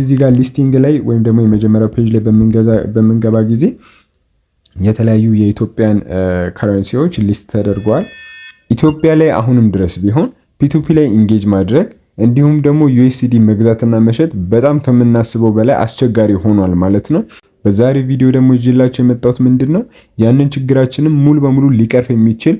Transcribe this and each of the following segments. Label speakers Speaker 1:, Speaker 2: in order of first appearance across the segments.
Speaker 1: እዚህ ጋር ሊስቲንግ ላይ ወይም ደግሞ የመጀመሪያው ፔጅ ላይ በምንገባ ጊዜ የተለያዩ የኢትዮጵያን ከረንሲዎች ሊስት ተደርገዋል። ኢትዮጵያ ላይ አሁንም ድረስ ቢሆን ፒቱፒ ላይ ኢንጌጅ ማድረግ እንዲሁም ደግሞ ዩኤስዲ መግዛትና መሸጥ በጣም ከምናስበው በላይ አስቸጋሪ ሆኗል ማለት ነው። በዛሬ ቪዲዮ ደግሞ ይዤላችሁ የመጣሁት ምንድነው ያንን ችግራችንን ሙሉ በሙሉ ሊቀርፍ የሚችል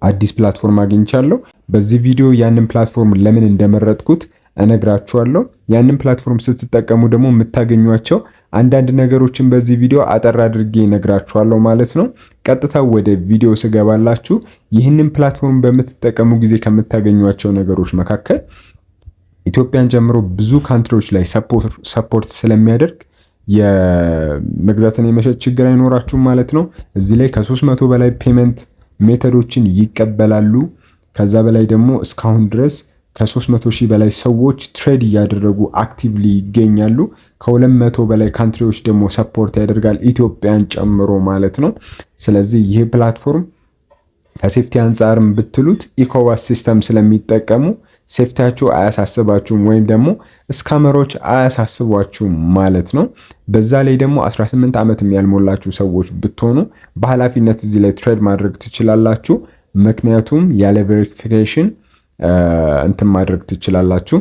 Speaker 1: አዲስ ፕላትፎርም አግኝቻለሁ። በዚህ ቪዲዮ ያንን ፕላትፎርም ለምን እንደመረጥኩት እነግራችኋለሁ። ያንን ፕላትፎርም ስትጠቀሙ ደግሞ የምታገኟቸው አንዳንድ ነገሮችን በዚህ ቪዲዮ አጠር አድርጌ እነግራችኋለሁ ማለት ነው። ቀጥታ ወደ ቪዲዮ ስገባላችሁ ይህንን ፕላትፎርም በምትጠቀሙ ጊዜ ከምታገኟቸው ነገሮች መካከል ኢትዮጵያን ጨምሮ ብዙ ካንትሪዎች ላይ ሰፖርት ስለሚያደርግ የመግዛትን የመሸጥ ችግር አይኖራችሁም ማለት ነው። እዚህ ላይ ከ300 በላይ ፔመንት ሜተዶችን ይቀበላሉ። ከዛ በላይ ደግሞ እስካሁን ድረስ ከ300 ሺህ በላይ ሰዎች ትሬድ እያደረጉ አክቲቭሊ ይገኛሉ። ከ200 በላይ ካንትሪዎች ደግሞ ሰፖርት ያደርጋል ኢትዮጵያን ጨምሮ ማለት ነው። ስለዚህ ይህ ፕላትፎርም ከሴፍቲ አንጻርም ብትሉት ኢኮዋስ ሲስተም ስለሚጠቀሙ ሴፍቲያችሁ አያሳስባችሁም ወይም ደግሞ ስካመሮች አያሳስቧችሁም ማለት ነው። በዛ ላይ ደግሞ 18 ዓመት ያልሞላችሁ ሰዎች ብትሆኑ በኃላፊነት እዚህ ላይ ትሬድ ማድረግ ትችላላችሁ። ምክንያቱም ያለ ቬሪፊኬሽን እንትን ማድረግ ትችላላችሁ፣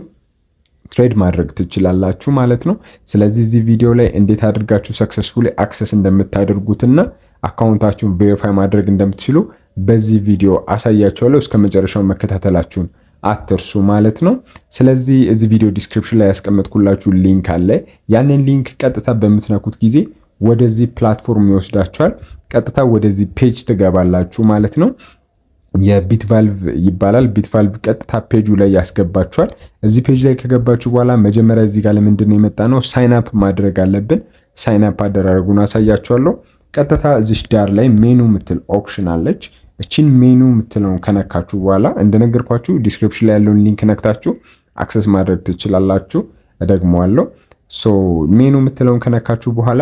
Speaker 1: ትሬድ ማድረግ ትችላላችሁ ማለት ነው። ስለዚህ እዚህ ቪዲዮ ላይ እንዴት አድርጋችሁ ሰክሰስፉሊ አክሰስ እንደምታደርጉትና አካውንታችሁን ቬሪፋይ ማድረግ እንደምትችሉ በዚህ ቪዲዮ አሳያችኋለሁ። እስከ መጨረሻው መከታተላችሁን አትርሱ ማለት ነው። ስለዚህ እዚህ ቪዲዮ ዲስክሪፕሽን ላይ ያስቀመጥኩላችሁ ሊንክ አለ። ያንን ሊንክ ቀጥታ በምትነኩት ጊዜ ወደዚህ ፕላትፎርም ይወስዳችኋል። ቀጥታ ወደዚህ ፔጅ ትገባላችሁ ማለት ነው። የቢትቫልቭ ይባላል። ቢትቫልቭ ቀጥታ ፔጁ ላይ ያስገባችኋል። እዚህ ፔጅ ላይ ከገባችሁ በኋላ መጀመሪያ እዚህ ጋር ለምንድን ነው የመጣ ነው ሳይን አፕ ማድረግ አለብን። ሳይን አፕ አደራረጉን አሳያችኋለሁ። ቀጥታ እዚሽ ዳር ላይ ሜኑ ምትል ኦፕሽን አለች። እቺን ሜኑ ምትለውን ከነካችሁ በኋላ እንደነገርኳችሁ ዲስክሪፕሽን ላይ ያለውን ሊንክ ነክታችሁ አክሰስ ማድረግ ትችላላችሁ። እደግመዋለሁ። ሜኑ ምትለውን ከነካችሁ በኋላ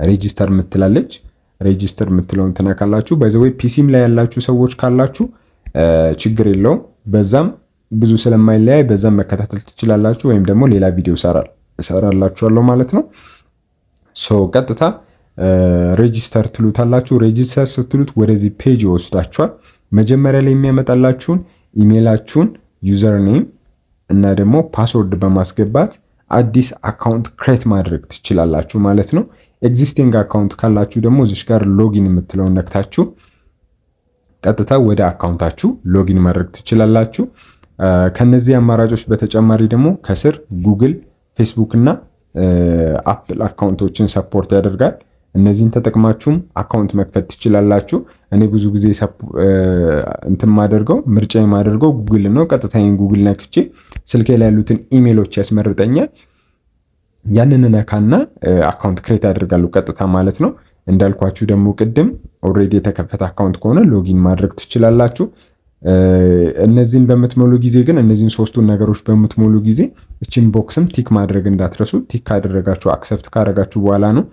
Speaker 1: ሬጂስተር ምትላለች። ሬጂስተር ምትለውን ትነካላችሁ። በዚህ ፒሲም ላይ ያላችሁ ሰዎች ካላችሁ ችግር የለውም። በዛም ብዙ ስለማይለያይ በዛም መከታተል ትችላላችሁ። ወይም ደግሞ ሌላ ቪዲዮ እሰራላችኋለሁ ማለት ነው። ቀጥታ ሬጂስተር ትሉታላችሁ። ሬጂስተር ስትሉት ወደዚህ ፔጅ ይወስዳችኋል። መጀመሪያ ላይ የሚያመጣላችሁን ኢሜይላችሁን፣ ዩዘር ኔም እና ደግሞ ፓስወርድ በማስገባት አዲስ አካውንት ክሬት ማድረግ ትችላላችሁ ማለት ነው። ኤግዚስቲንግ አካውንት ካላችሁ ደግሞ እዚሽ ጋር ሎጊን የምትለውን ነክታችሁ ቀጥታ ወደ አካውንታችሁ ሎጊን ማድረግ ትችላላችሁ። ከነዚህ አማራጮች በተጨማሪ ደግሞ ከስር ጉግል፣ ፌስቡክ እና አፕል አካውንቶችን ሰፖርት ያደርጋል። እነዚህን ተጠቅማችሁም አካውንት መክፈት ትችላላችሁ። እኔ ብዙ ጊዜ እንትን ምርጫ የማደርገው ጉግል ነው። ቀጥታ ጉግል ነክቼ ስልኬ ላይ ያሉትን ኢሜሎች ያስመርጠኛል። ያንን ነካና አካውንት ክሬት ያደርጋሉ ቀጥታ ማለት ነው። እንዳልኳችሁ ደግሞ ቅድም ኦልሬዲ የተከፈተ አካውንት ከሆነ ሎጊን ማድረግ ትችላላችሁ። እነዚህን በምትሞሉ ጊዜ ግን እነዚህን ሶስቱን ነገሮች በምትሞሉ ጊዜ እቺን ቦክስም ቲክ ማድረግ እንዳትረሱ። ቲክ ካደረጋችሁ አክሰፕት ካደረጋችሁ በኋላ ነው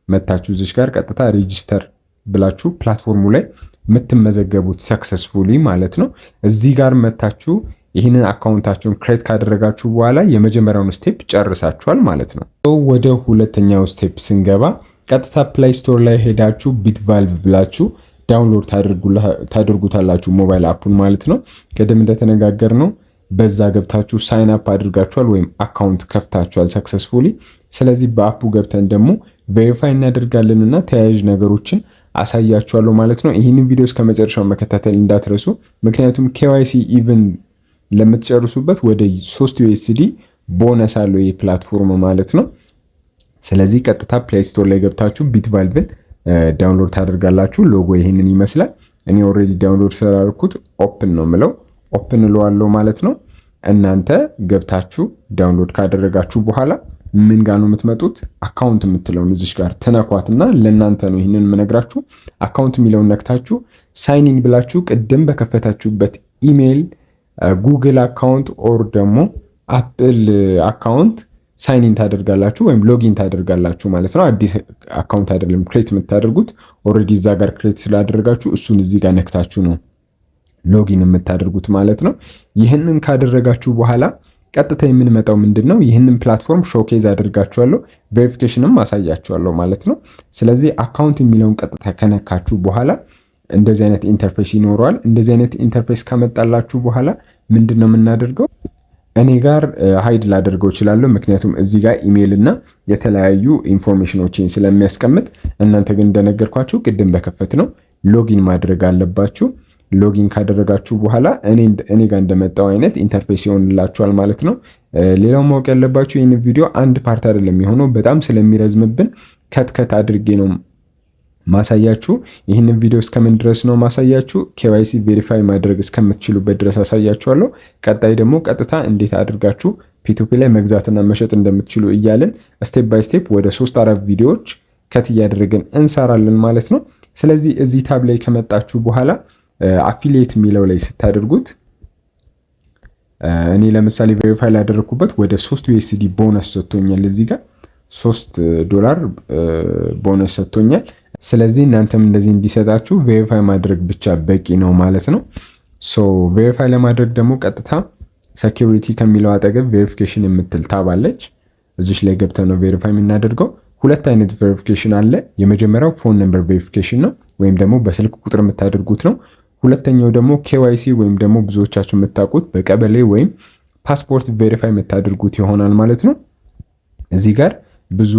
Speaker 1: መታችሁ እዚሽ ጋር ቀጥታ ሬጂስተር ብላችሁ ፕላትፎርሙ ላይ የምትመዘገቡት ሰክሰስፉሊ ማለት ነው። እዚህ ጋር መታችሁ ይህንን አካውንታችሁን ክሬት ካደረጋችሁ በኋላ የመጀመሪያውን ስቴፕ ጨርሳችኋል ማለት ነው። ወደ ሁለተኛው ስቴፕ ስንገባ ቀጥታ ፕሌይ ስቶር ላይ ሄዳችሁ ቢትቫልቭ ብላችሁ ዳውንሎድ ታደርጉታላችሁ ሞባይል አፑን ማለት ነው። ቅድም እንደተነጋገር ነው በዛ ገብታችሁ ሳይን አፕ አድርጋችኋል ወይም አካውንት ከፍታችኋል ሰክሰስፉሊ። ስለዚህ በአፑ ገብተን ደግሞ ቬሪፋይ እናደርጋለንና ተያያዥ ነገሮችን አሳያችኋለሁ ማለት ነው። ይህንን ቪዲዮ እስከ መጨረሻው መከታተል እንዳትረሱ። ምክንያቱም ኬዋይሲ ኢቭን ለምትጨርሱበት ወደ 3 ዩኤስዲ ቦነስ አለው ይህ ፕላትፎርም ማለት ነው። ስለዚህ ቀጥታ ፕሌይ ስቶር ላይ ገብታችሁ ቢትቫልቭን ዳውንሎድ ታደርጋላችሁ። ሎጎ ይሄንን ይመስላል። እኔ ኦልሬዲ ዳውንሎድ ስላደረኩት ኦፕን ነው ምለው፣ ኦፕን እለዋለሁ ማለት ነው። እናንተ ገብታችሁ ዳውንሎድ ካደረጋችሁ በኋላ ምን ጋር ነው የምትመጡት? አካውንት የምትለውን እዚሽ ጋር ትነኳትና ለእናንተ ነው ይህንን የምነግራችሁ። አካውንት የሚለውን ነክታችሁ ሳይኒን ብላችሁ ቅድም በከፈታችሁበት ኢሜይል ጉግል አካውንት ኦር ደግሞ አፕል አካውንት ሳይኒን ታደርጋላችሁ ወይም ሎጊን ታደርጋላችሁ ማለት ነው። አዲስ አካውንት አይደለም ክሬት የምታደርጉት፣ ኦልሬዲ እዛ ጋር ክሬት ስላደረጋችሁ እሱን እዚህ ጋር ነክታችሁ ነው ሎጊን የምታደርጉት ማለት ነው። ይህንን ካደረጋችሁ በኋላ ቀጥታ የምንመጣው ምንድነው ይህንን ፕላትፎርም ሾኬዝ አድርጋችኋለሁ፣ ቬሪፊኬሽንም አሳያችኋለሁ ማለት ነው። ስለዚህ አካውንት የሚለውን ቀጥታ ከነካችሁ በኋላ እንደዚህ አይነት ኢንተርፌስ ይኖረዋል። እንደዚህ አይነት ኢንተርፌስ ከመጣላችሁ በኋላ ምንድነው የምናደርገው? እኔ ጋር ሃይድ ላደርገው እችላለሁ፣ ምክንያቱም እዚህ ጋር ኢሜይል እና የተለያዩ ኢንፎርሜሽኖችን ስለሚያስቀምጥ። እናንተ ግን እንደነገርኳችሁ ቅድም በከፈት ነው ሎጊን ማድረግ አለባችሁ። ሎጊን ካደረጋችሁ በኋላ እኔ ጋር እንደመጣው አይነት ኢንተርፌስ ይሆንላችኋል ማለት ነው። ሌላው ማወቅ ያለባችሁ ይህን ቪዲዮ አንድ ፓርት አይደለም የሆነው፣ በጣም ስለሚረዝምብን ከትከት አድርጌ ነው ማሳያችሁ። ይህንን ቪዲዮ እስከምን ድረስ ነው ማሳያችሁ? ኬዋይሲ ቬሪፋይ ማድረግ እስከምትችሉበት ድረስ አሳያችኋለሁ። ቀጣይ ደግሞ ቀጥታ እንዴት አድርጋችሁ ፒቱፒ ላይ መግዛትና መሸጥ እንደምትችሉ እያልን ስቴፕ ባይ ስቴፕ ወደ 3-4 ቪዲዮዎች ከት እያደረግን እንሰራለን ማለት ነው። ስለዚህ እዚህ ታብ ላይ ከመጣችሁ በኋላ አፊሊየት የሚለው ላይ ስታደርጉት እኔ ለምሳሌ ቬሪፋይ ላደረኩበት ወደ 3 ዩኤስዲ ቦነስ ሰጥቶኛል። እዚህ ጋር $3 ቦነስ ሰጥቶኛል። ስለዚህ እናንተም እንደዚህ እንዲሰጣችሁ ቬሪፋይ ማድረግ ብቻ በቂ ነው ማለት ነው። ሶ ቬሪፋይ ለማድረግ ደግሞ ቀጥታ ሴኩሪቲ ከሚለው አጠገብ ቬሪፊኬሽን የምትል ታብ አለች። እዚሽ ላይ ገብተን ነው ቬሪፋይ የምናደርገው። ሁለት አይነት ቬሪፊኬሽን አለ። የመጀመሪያው ፎን ነምበር ቬሪፊኬሽን ነው፣ ወይም ደግሞ በስልክ ቁጥር የምታደርጉት ነው። ሁለተኛው ደግሞ ኬዋይሲ ወይም ደግሞ ብዙዎቻችሁ የምታውቁት በቀበሌ ወይም ፓስፖርት ቬሪፋይ የምታደርጉት ይሆናል ማለት ነው። እዚህ ጋር ብዙ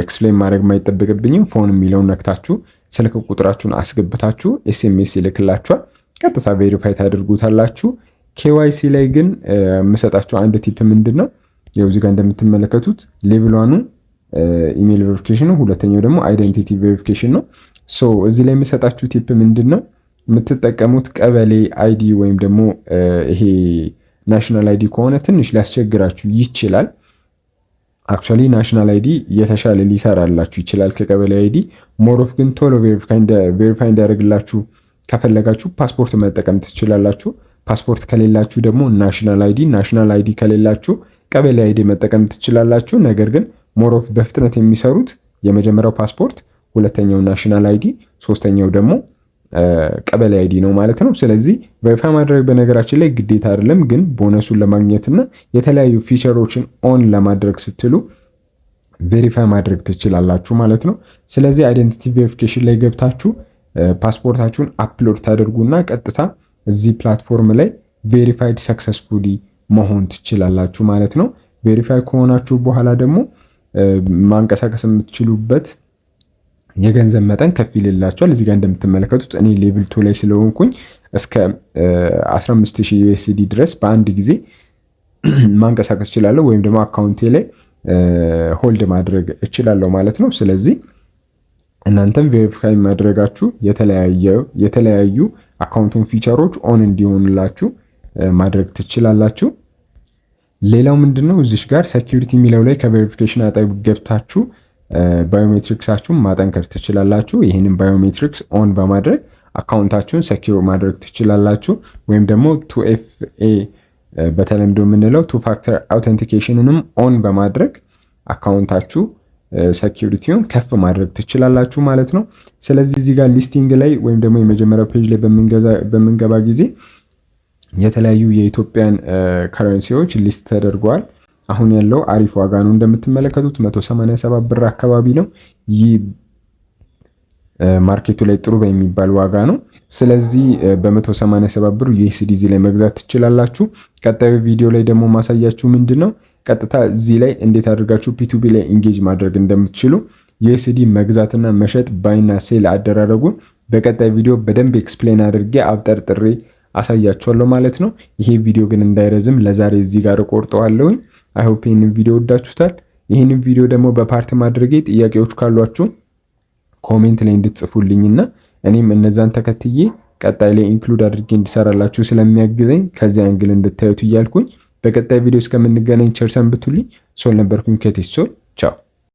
Speaker 1: ኤክስፕሌን ማድረግ የማይጠበቅብኝም። ፎን የሚለውን ነክታችሁ ስልክ ቁጥራችሁን አስገብታችሁ ኤስኤምኤስ ይልክላችኋል። ቀጥታ ቬሪፋይ ታደርጉታላችሁ። ኬዋይሲ ላይ ግን የምሰጣችሁ አንድ ቲፕ ምንድን ነው? ያው እዚህ ጋር እንደምትመለከቱት ሌቭል 1 ኢሜል ቬሪፊኬሽን ነው። ሁለተኛው ደግሞ አይደንቲቲ ቬሪፊኬሽን ነው። ሶ እዚህ ላይ የምሰጣችሁ ቲፕ ምንድን ነው? የምትጠቀሙት ቀበሌ አይዲ ወይም ደግሞ ይሄ ናሽናል አይዲ ከሆነ ትንሽ ሊያስቸግራችሁ ይችላል። አክቹዋሊ ናሽናል አይዲ የተሻለ ሊሰራላችሁ ይችላል ከቀበሌ አይዲ። ሞሮፍ ግን ቶሎ ቬሪፋይ እንዲያደርግላችሁ ከፈለጋችሁ ፓስፖርት መጠቀም ትችላላችሁ። ፓስፖርት ከሌላችሁ ደግሞ ናሽናል አይዲ ከሌላችሁ ቀበሌ አይዲ መጠቀም ትችላላችሁ። ነገር ግን ሞሮፍ በፍጥነት የሚሰሩት የመጀመሪያው ፓስፖርት፣ ሁለተኛው ናሽናል አይዲ፣ ሶስተኛው ደግሞ ቀበሌ አይዲ ነው ማለት ነው። ስለዚህ ቬሪፋይ ማድረግ በነገራችን ላይ ግዴታ አይደለም፣ ግን ቦነሱን ለማግኘትና የተለያዩ ፊቸሮችን ኦን ለማድረግ ስትሉ ቬሪፋይ ማድረግ ትችላላችሁ ማለት ነው። ስለዚህ አይደንቲቲ ቬሪፊኬሽን ላይ ገብታችሁ ፓስፖርታችሁን አፕሎድ ታደርጉና ቀጥታ እዚህ ፕላትፎርም ላይ ቬሪፋይድ ሰክሰስፉሊ መሆን ትችላላችሁ ማለት ነው። ቬሪፋይ ከሆናችሁ በኋላ ደግሞ ማንቀሳቀስ የምትችሉበት የገንዘብ መጠን ከፍ ይልላችኋል። እዚህ ጋር እንደምትመለከቱት እኔ ሌቭል 2 ላይ ስለሆንኩኝ እስከ 15000 ዩኤስዲ ድረስ በአንድ ጊዜ ማንቀሳቀስ እችላለሁ፣ ወይም ደግሞ አካውንቴ ላይ ሆልድ ማድረግ እችላለሁ ማለት ነው። ስለዚህ እናንተም ቬሪፋይ ማድረጋችሁ የተለያዩ አካውንቱን ፊቸሮች ኦን እንዲሆንላችሁ ማድረግ ትችላላችሁ። ሌላው ምንድነው እዚሽ ጋር ሴኩሪቲ የሚለው ላይ ከቬሪፊኬሽን አጠገብ ገብታችሁ ባዮሜትሪክሳችሁን ማጠንከር ትችላላችሁ። ይህንን ባዮሜትሪክስ ኦን በማድረግ አካውንታችሁን ሴኪዩር ማድረግ ትችላላችሁ። ወይም ደግሞ 2FA በተለምዶ የምንለው 2 ፋክተር አውተንቲኬሽንንም ኦን በማድረግ አካውንታችሁ ሴኪዩሪቲውን ከፍ ማድረግ ትችላላችሁ ማለት ነው። ስለዚህ እዚህ ጋር ሊስቲንግ ላይ ወይም ደግሞ የመጀመሪያው ፔጅ ላይ በምንገባ ጊዜ የተለያዩ የኢትዮጵያን ከረንሲዎች ሊስት ተደርገዋል። አሁን ያለው አሪፍ ዋጋ ነው እንደምትመለከቱት 187 ብር አካባቢ ነው። ይህ ማርኬቱ ላይ ጥሩ በሚባል ዋጋ ነው። ስለዚህ በ187 ብር ዩኤስዲ ላይ መግዛት ትችላላችሁ። ቀጣዩ ቪዲዮ ላይ ደግሞ ማሳያችሁ ምንድነው ቀጥታ እዚህ ላይ እንዴት አድርጋችሁ ፒቱፒ ላይ ኢንጌጅ ማድረግ እንደምትችሉ ዩኤስዲ መግዛትና መሸጥ ባይና ሴል አደራረጉን በቀጣይ ቪዲዮ በደንብ ኤክስፕሌን አድርጌ አብጠርጥሬ አሳያችኋለሁ ማለት ነው። ይሄ ቪዲዮ ግን እንዳይረዝም ለዛሬ እዚህ ጋር ቆርጠዋለሁኝ። አይ ሆፕ ይህንን ቪዲዮ ወዳችሁታል። ይህንን ቪዲዮ ደግሞ በፓርት ማድረጌ ጥያቄዎች ካሏችሁ ኮሜንት ላይ እንድትጽፉልኝና እኔም እነዛን ተከትዬ ቀጣይ ላይ ኢንክሉድ አድርጌ እንዲሰራላችሁ ስለሚያግዘኝ ከዚህ አንግል እንድታዩት እያልኩኝ በቀጣይ ቪዲዮ እስከምንገናኝ ቸር ሰንብቱልኝ። ሶል ነበርኩኝ ከቴሶል ቻው።